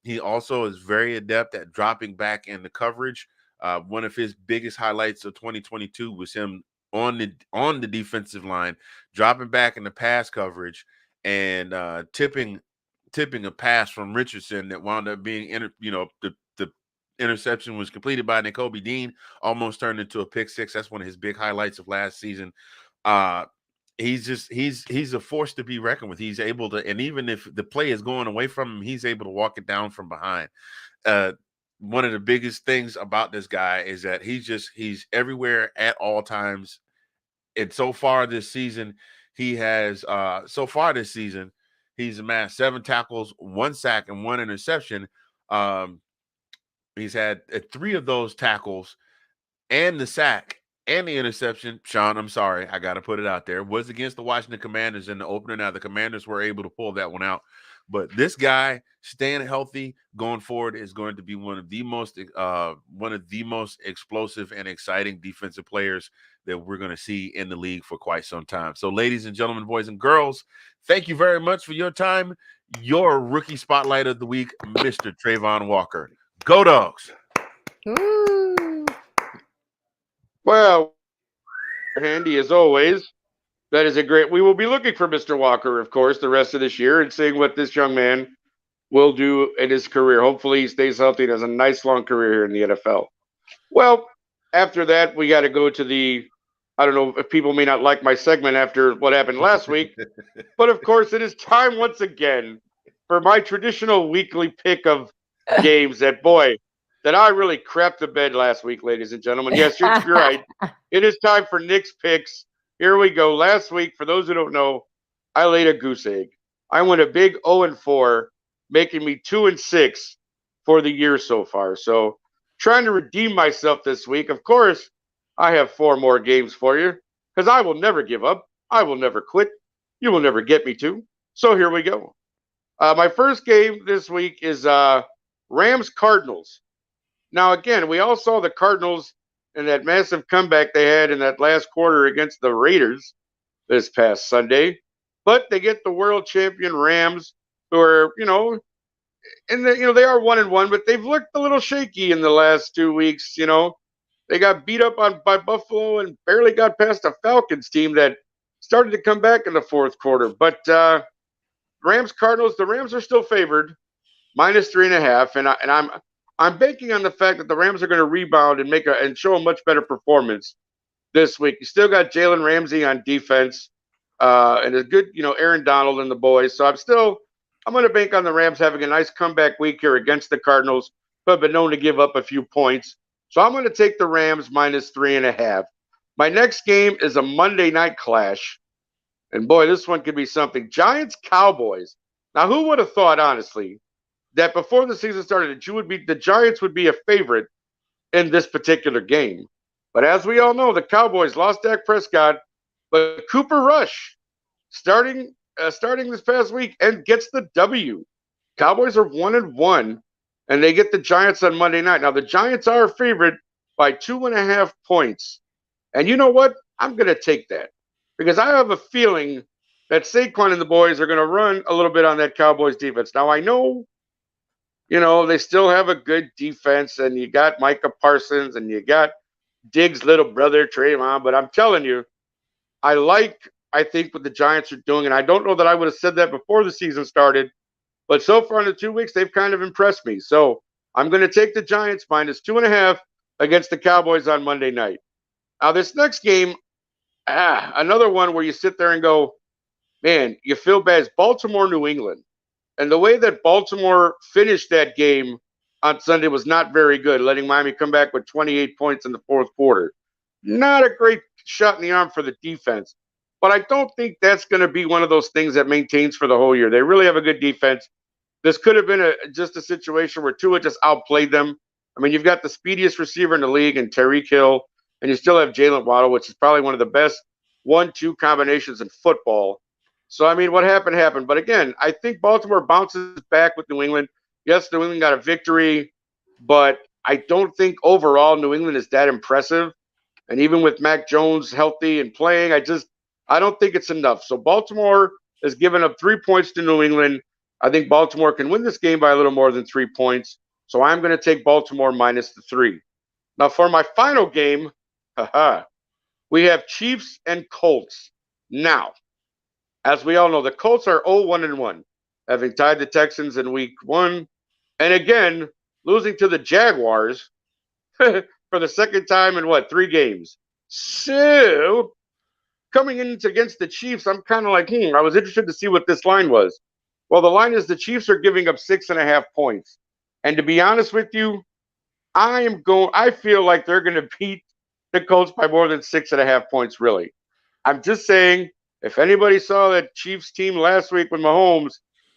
He also is very adept at dropping back in the coverage. One of his biggest highlights of 2022 was him on the defensive line, dropping back in the pass coverage and tipping a pass from Richardson that wound up being, the interception was completed by Nakobe Dean, almost turned into a pick six. That's one of his big highlights of last season. He's a force to be reckoned with. He's able to, and even if the play is going away from him, he's able to walk it down from behind. One of the biggest things about this guy is that he's everywhere at all times. And so far this season, he's amassed 7 tackles, 1 sack, and 1 interception. He's had 3 of those tackles and the sack and the interception. Sean, I'm sorry, I got to put it out there, was against the Washington Commanders in the opener. Now, the Commanders were able to pull that one out. But this guy staying healthy going forward is going to be one of the most explosive and exciting defensive players that we're going to see in the league for quite some time. So, ladies and gentlemen, boys and girls, thank you very much for your time. Your rookie spotlight of the week, Mr. Trayvon Walker. Go Dogs! Ooh. Well, handy as always. That is a great. We will be looking for Mr. Walker, of course, the rest of this year and seeing what this young man will do in his career. Hopefully, he stays healthy and has a nice long career here in the NFL. Well, after that, we got to go to the. I don't know if people may not like my segment after what happened last week, but of course, it is time once again for my traditional weekly pick of games that I really crapped the bed last week, ladies and gentlemen. Yes, you're right. It is time for Nick's picks. Here we go. Last week, for those who don't know, I laid a goose egg. I went a big 0-4, making me 2-6 for the year so far. So, trying to redeem myself this week. Of course, I have 4 more games for you because I will never give up. I will never quit. You will never get me to. So, here we go. My first game this week is Rams-Cardinals. Now, again, we all saw the Cardinals and that massive comeback they had in that last quarter against the Raiders this past Sunday. But they get the world champion Rams who are, and they are 1-1, but they've looked a little shaky in the last 2 weeks. They got beat up by Buffalo and barely got past a Falcons team that started to come back in the fourth quarter. But Rams Cardinals, the Rams are still favored, -3.5, and I'm banking on the fact that the Rams are going to rebound and and show a much better performance this week. You still got Jalen Ramsey on defense, and a good, Aaron Donald and the boys. So I'm going to bank on the Rams having a nice comeback week here against the Cardinals, who have been known to give up a few points. So I'm going to take the Rams -3.5. My next game is a Monday night clash. And boy, this one could be something. Giants Cowboys. Now, who would have thought, honestly, that before the season started, the Giants would be a favorite in this particular game? But as we all know, the Cowboys lost Dak Prescott, but Cooper Rush starting this past week and gets the W. Cowboys are 1-1, and they get the Giants on Monday night. Now the Giants are a favorite by 2.5 points, and you know what? I'm going to take that because I have a feeling that Saquon and the boys are going to run a little bit on that Cowboys defense. Now I know, they still have a good defense, and you got Micah Parsons, and you got Diggs' little brother Trayvon, but I'm telling you, I think what the Giants are doing, and I don't know that I would have said that before the season started, but so far in the 2 weeks, they've kind of impressed me. So I'm going to take the Giants -2.5 against the Cowboys on Monday night. Now, this next game, another one where you sit there and go, man, you feel bad. It's Baltimore, New England. And the way that Baltimore finished that game on Sunday was not very good, letting Miami come back with 28 points in the fourth quarter. Not a great shot in the arm for the defense. But I don't think that's going to be one of those things that maintains for the whole year. They really have a good defense. This could have been just a situation where Tua just outplayed them. I mean, you've got the speediest receiver in the league in Tyreek Hill, and you still have Jalen Waddle, which is probably one of the best 1-2 combinations in football. So, I mean, what happened. But again, I think Baltimore bounces back with New England. Yes, New England got a victory, but I don't think overall New England is that impressive. And even with Mac Jones healthy and playing, I don't think it's enough. So Baltimore has given up 3 points to New England. I think Baltimore can win this game by a little more than 3 points. So I'm going to take Baltimore -3. Now for my final game, we have Chiefs and Colts. Now, as we all know, the Colts are 0-1-1, having tied the Texans in week 1. And again, losing to the Jaguars for the second time in 3 games. So coming in against the Chiefs, I'm kind of like, I was interested to see what this line was. Well, the line is the Chiefs are giving up 6.5 points. And to be honest with you, I feel like they're going to beat the Colts by more than 6.5 points, really. I'm just saying, if anybody saw that Chiefs team last week with Mahomes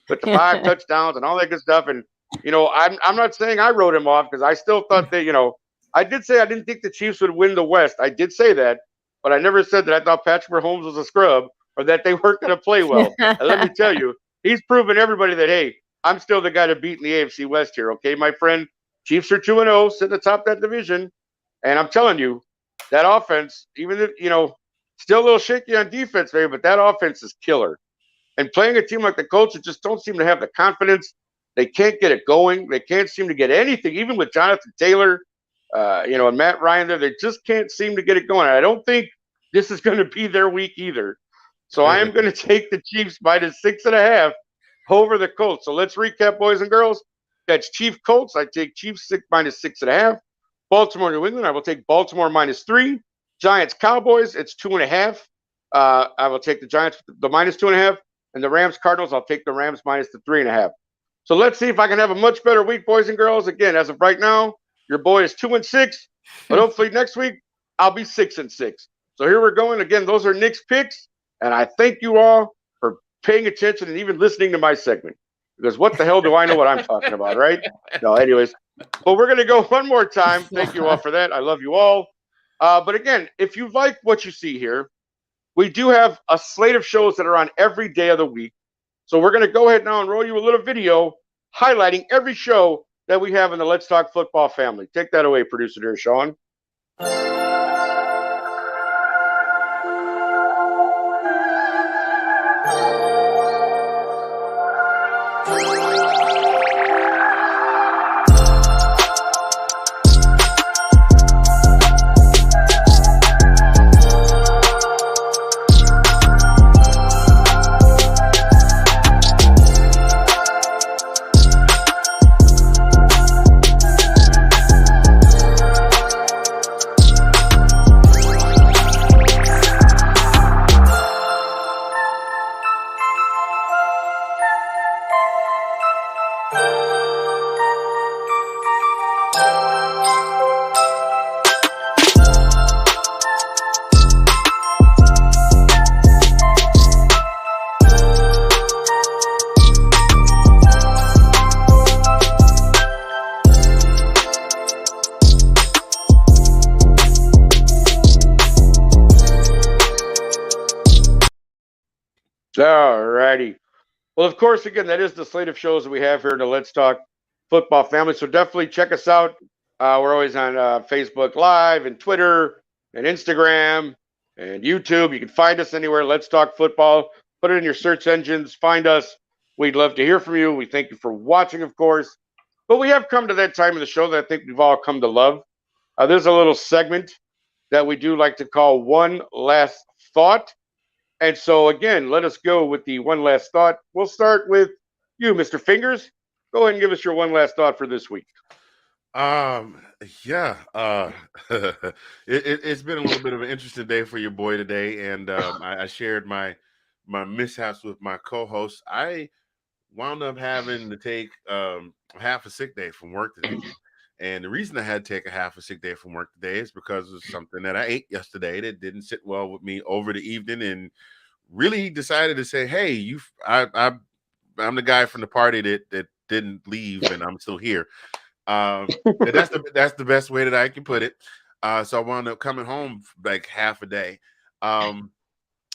with the 5 touchdowns and all that good stuff, and, I'm not saying I wrote him off because I still thought that, I did say I didn't think the Chiefs would win the West. I did say that, but I never said that I thought Patrick Mahomes was a scrub or that they weren't going to play well. And let me tell you, he's proven everybody that, hey, I'm still the guy to beat in the AFC West here, okay, my friend? Chiefs are 2-0, sitting atop that division. And I'm telling you, that offense, even if, still a little shaky on defense, maybe, but that offense is killer. And playing a team like the Colts who just don't seem to have the confidence, they can't get it going. They can't seem to get anything, even with Jonathan Taylor, and Matt Ryan there. They just can't seem to get it going. I don't think this is going to be their week either. So I am going to take the Chiefs -6.5 over the Colts. So let's recap, boys and girls. That's Chiefs Colts. I take Chiefs -6.5. Baltimore, New England. I will take Baltimore -3. Giants Cowboys. It's 2.5. I will take the Giants the -2.5, and the Rams Cardinals. I'll take the Rams -3.5. So let's see if I can have a much better week, boys and girls. Again, as of right now, your boy is 2-6, but hopefully next week I'll be 6-6. So here we're going again. Those are Nick's picks, and I thank you all for paying attention and even listening to my segment. Because what the hell do I know what I'm talking about, right? No, anyways. But we're going to go one more time. Thank you all for that. I love you all. But again, if you like what you see here, we do have a slate of shows that are on every day of the week. So we're going to go ahead now and roll you a little video highlighting every show that we have in the Let's Talk Football family. Take that away, producer dear Sean. All righty. Well, of course, again, that is the slate of shows that we have here in the Let's Talk Football family. So definitely check us out. We're always on Facebook Live and Twitter and Instagram and YouTube. You can find us anywhere. Let's Talk Football. Put it in your search engines. Find us. We'd love to hear from you. We thank you for watching, of course. But we have come to that time of the show that I think we've all come to love. There's a little segment that we do like to call One Last Thought. And so, again, let us go with the one last thought. We'll start with you, Mr. Fingers. Go ahead and give us your one last thought for this week. Yeah. It's been a little bit of an interesting day for your boy today, and I shared my mishaps with my co-host. I wound up having to take half a sick day from work today. And the reason I had to take a half a sick day from work today is because of something that I ate yesterday that didn't sit well with me over the evening, and really decided to say, "Hey, I'm the guy from the party that didn't leave, and I'm still here." And that's the best way that I can put it. So I wound up coming home like half a day.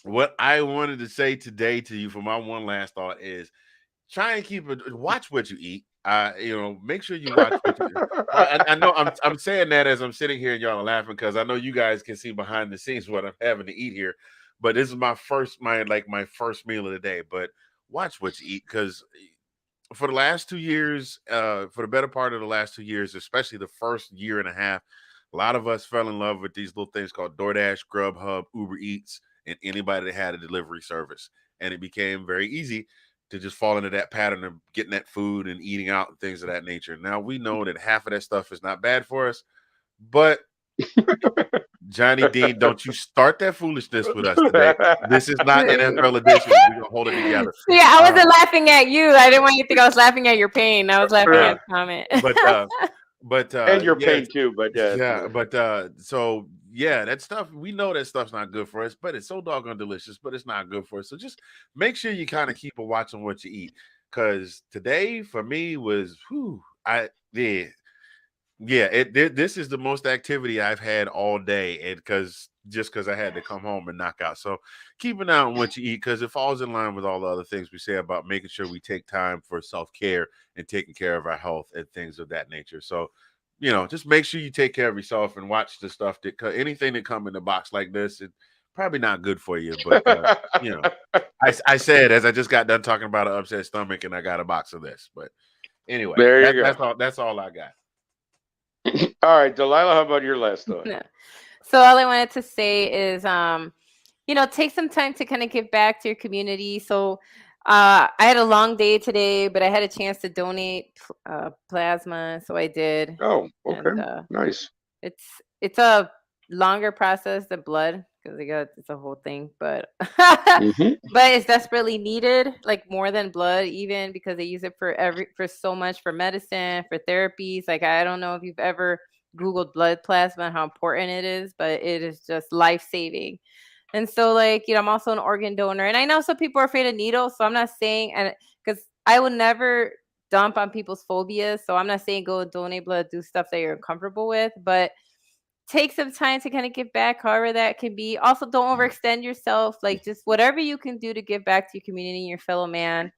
What I wanted to say today to you for my one last thought is try and watch what you eat. Make sure you watch what you eat. I know I'm saying that as I'm sitting here and y'all are laughing because I know you guys can see behind the scenes what I'm having to eat here. But this is my first meal of the day. But watch what you eat, because for the last 2 years, for the better part of the last 2 years, especially the first year and a half, a lot of us fell in love with these little things called DoorDash, Grubhub, Uber Eats, and anybody that had a delivery service. And it became very easy to just fall into that pattern of getting that food and eating out and things of that nature. Now we know that half of that stuff is not bad for us, but Johnny Dean, don't you start that foolishness with us today. This is not NFL edition. We're gonna hold it together. See, I wasn't laughing at you. I didn't want you to think I was laughing at your pain. I was laughing at the comment. But and your yeah, pain too, but yeah, but so yeah, that stuff, we know that stuff's not good for us, but it's so doggone delicious, but it's not good for us. So just make sure you kind of keep a watch on what you eat. Cause today for me was this is the most activity I've had all day, and because I had to come home and knock out. So keep an eye on what you eat, because it falls in line with all the other things we say about making sure we take time for self-care and taking care of our health and things of that nature. So, just make sure you take care of yourself and watch the stuff anything that come in a box like this, it's probably not good for you. But I said, as I just got done talking about an upset stomach, and I got a box of this. But anyway, there you go. That's all I got. All right, Delilah, how about your last thought? So all I wanted to say is, take some time to kind of give back to your community. So I had a long day today, but I had a chance to donate plasma, so I did. Oh, okay, and, nice. It's a longer process than blood, because it's a whole thing, but but it's desperately needed, like more than blood, even because they use it for so much, for medicine, for therapies. Like, I don't know if you've ever Googled blood plasma and how important it is, but it is just life-saving. And so, I'm also an organ donor, and I know some people are afraid of needles, so I'm not saying, and because I would never dump on people's phobias, so I'm not saying go donate blood, do stuff that you're uncomfortable with, but take some time to kind of give back, however that can be. Also, don't overextend yourself. Like, just whatever you can do to give back to your community and your fellow man.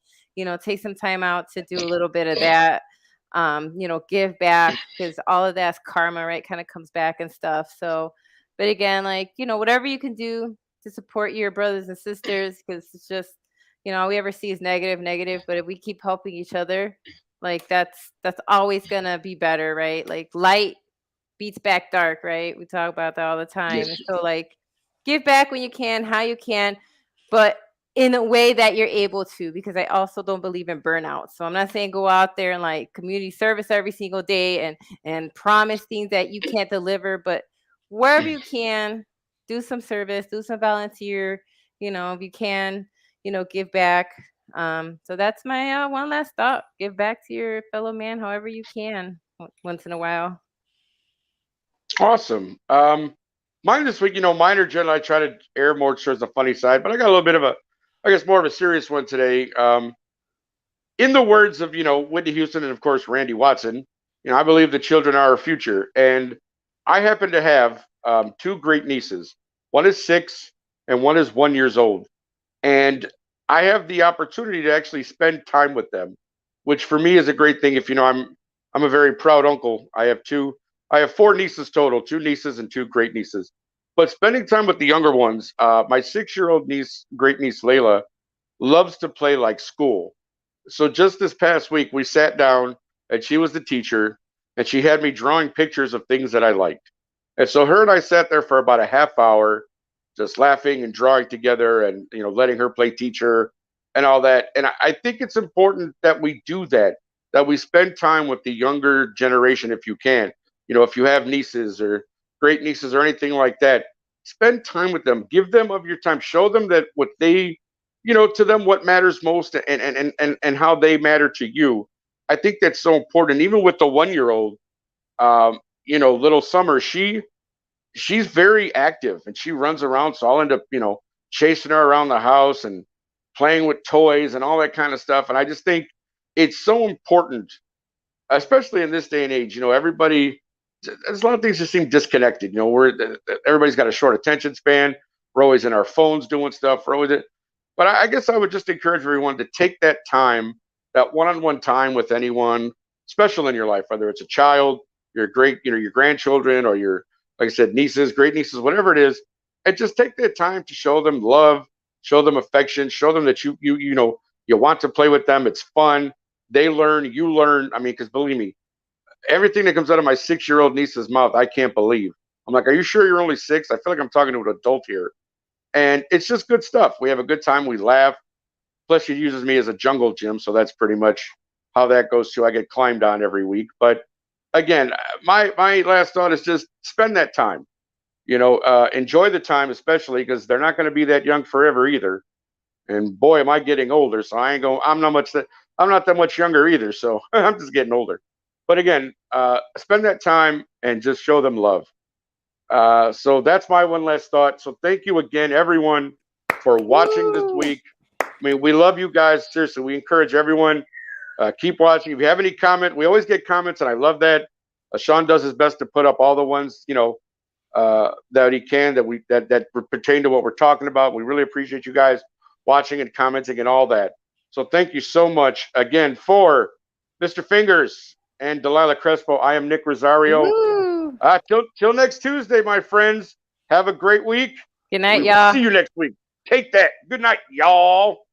Take some time out to do a little bit of that. Give back, because all of that's karma, right? Kind of comes back and stuff. So, but again, whatever you can do to support your brothers and sisters, because it's just, all we ever see is negative. But if we keep helping each other, that's always gonna be better, right? Like, light beats back dark, right? We talk about that all the time. Yes. And so, give back when you can, how you can, but in a way that you're able to, because I also don't believe in burnout. So I'm not saying go out there and community service every single day and promise things that you can't deliver, but wherever you can, do some service, do some volunteer, if you can, give back. So that's my one last thought. Give back to your fellow man however you can once in a while. Awesome. Mine this week, mine are generally, I try to air more towards the funny side, but I got a little bit of more of a serious one today. In the words of, Whitney Houston and, of course, Randy Watson, I believe the children are our future. And I happen to have two great nieces. One is 6 and one is 1 year old. And I have the opportunity to actually spend time with them, which for me is a great thing. If you know, I'm a very proud uncle. I have four nieces total, two nieces and two great nieces. But spending time with the younger ones, my 6-year-old niece, great niece Layla, loves to play like school. So just this past week, we sat down and she was the teacher and she had me drawing pictures of things that I liked. And so her and I sat there for about a half hour, just laughing and drawing together and, you know, letting her play teacher and all that. And I think it's important that we do that, that we spend time with the younger generation if you can. You know, if you have nieces or great nieces or anything like that, spend time with them, give them of your time, show them that what they, you know, to them what matters most and how they matter to you. I think that's so important. Even with the 1-year old, you know, little Summer, she's very active and she runs around. So I'll end up, you know, chasing her around the house and playing with toys and all that kind of stuff. And I just think it's so important, especially in this day and age. You know, everybody, there's a lot of things that seem disconnected. You know, everybody's got a short attention span. We're always in our phones doing stuff. We're always, but I guess I would just encourage everyone to take that time, that one-on-one time with anyone special in your life, whether it's a child, your great, you know, your grandchildren, or your, like I said, nieces, great nieces, whatever it is, and just take that time to show them love, show them affection, show them that you know you want to play with them. It's fun. They learn, you learn. I mean, because believe me, everything that comes out of my 6-year-old niece's mouth, I can't believe. I'm like, are you sure you're only 6? I feel like I'm talking to an adult here. And it's just good stuff. We have a good time. We laugh. Plus, she uses me as a jungle gym, so that's pretty much how that goes too. I get climbed on every week. But again, my last thought is just spend that time. You know, enjoy the time, especially because they're not going to be that young forever either. And boy, am I getting older, so I ain't going. I'm not that much younger either, so I'm just getting older. But again, spend that time and just show them love. So that's my one last thought. So thank you again, everyone, for watching this week. I mean, we love you guys. Seriously, we encourage everyone. Keep watching. If you have any comment, we always get comments, and I love that. Sean does his best to put up all the ones, you know, that he can that pertain to what we're talking about. We really appreciate you guys watching and commenting and all that. So thank you so much again for Mr. Fingers and Delilah Crespo. I am Nick Rosario. Till next Tuesday, my friends. Have a great week. Good night, We will y'all. see you next week. Take that. Good night, y'all.